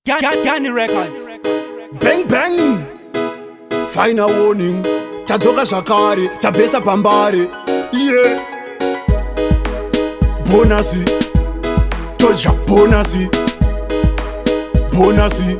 Gani Records. Bang bang. Final warning. Tadzoka zvakare, tabesa pambare. Yeah. Bonasi. Toja bonasi. Bonasi.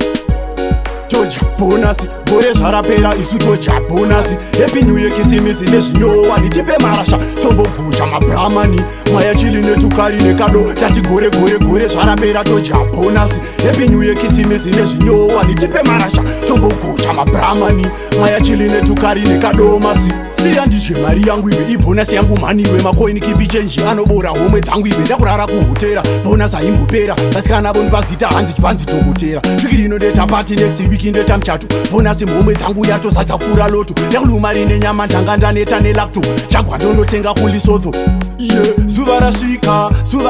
Toja bonasi. Gore zvarapera isu toja bonasi. Happy New Year kisimisi nezvinyowa nitipe marasha tombo guja mabramani maya chili netukari nekado tati gore zvarapera toja bonasi. Happy New Year kisimisi nezvinyowa nitipe marasha tombo guja mabramani maya chili netukari nekado masi. Siya ndidye mari yangu iwe ibhonasi yangu mhaniwe makoini kipi chenji anobora homwe dzangu iwe ndakurara kuhotera bonasi haimbopera vasikana voni pazita hanzi tokotera fikiri inondeta pati next week indeta muchato bonasi homwe dzangu yatozadza pfuura loto ndakulumari nenyama ndanga ndaneta nelapto chagwa ndondotenga kulisotho. Zuva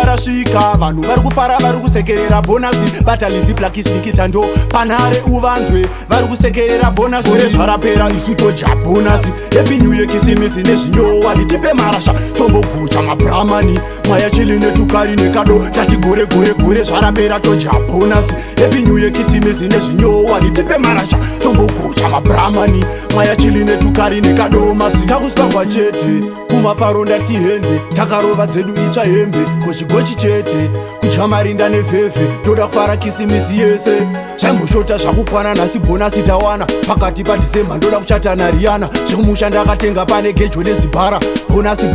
rasvika vanhu vari kufara vari kusekerera bonasi batalizi blakisnikita ndo panhare uvanzwe vari kusekerera bonasi gore zvarapera isu todya bonasi. Happy New Year kisimisi nezvinyowa nitipe marasha tombo guja mabramani maya chili netukari nekado tati gore zvarapera todya bonasi. Happy New Year kisimisi nezvinyowa nitipe marasha tombo guja mabramani maya chili netukari nekado masi. Takusparwa chete kumafaro ndatihende takarova dzedu itsva hembe gochigochi chete kudya marinda nevhevhe ndoda kufara kisimisi yese zvamboshota zvakukwana nhasi bonasi tawana pakati padhisemba ndoda kuchata nariyana zvekumusha ndakatenga pane gejo nezibhara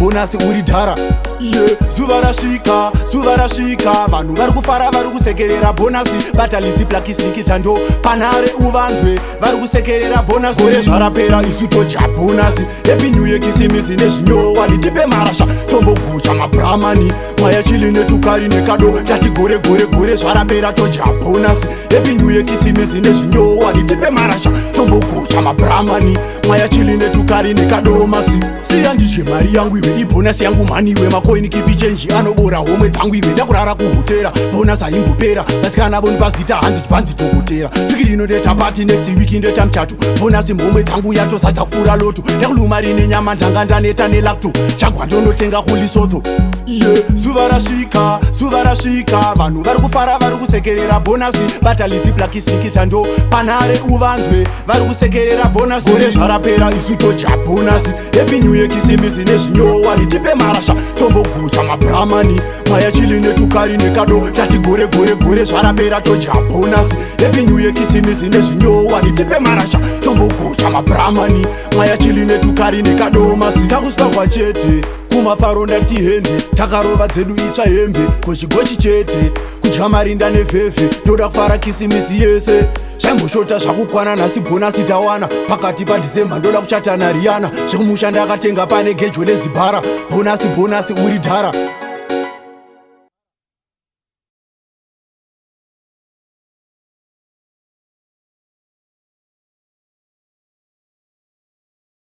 bonasi uri dhara. Zuva rasvika vanhu vari kufara vari kusekerera bonasi batalizi blakisnikita ndo panhare uvanzwe vari kusekerera bonasi gore zvarapera isu todya bonasi. Happy New Year kisimisi nezvinyowa nitipe marasha tombo guja mabramani maya chili netukari nekado tati gore zvarapera todya bonasi. Happy New Year kisimisi nezvinyowa nitipe marasha tombo guja mabramani maya chili netukari nekado masi. Siya ndidye mari yangu iwe ibhonasi yangu mhaniwe makoini kipi chenji anobora homwe dzangu iwe ndakurara kuhotera bonasi haimbopera vasikana voni pazita hanzi tokotera fikiri inondeta pati next week indeta muchato bonasi homwe dzangu yatozadza pfuura loto ndakulumari nenyama ndanga ndaneta nelapto chagwa ndondotenga kulisotho. Zuva rasvika vanhu vari kufara vari kusekerera bonasi batalizi blakisnikita ndo panhare uvanzwe vari kusekerera bonasi gore zvarapera isu todya bonasi. Happy New Year kisimisi nezvinyowa nitipe marasha tombo guja mabramani maya chili netukari nekado tati gore zvarapera todya bonasi. Happy New Year kisimisi nezvinyowa nitipe marasha tombo guja mabramani maya chili netukari nekado masi. Takusparwa chete kumafaro ndatihende takarova dzedu itsva hembe gochigochi chete kudya marinda nevhevhe ndoda kufara kisimisi yese zvamboshota zvakukwana nhasi bonasi tawana pakati padhisemba ndoda kuchata nariyana zvekumusha ndakatenga pane gejo nezibhara bonasi uri dhara.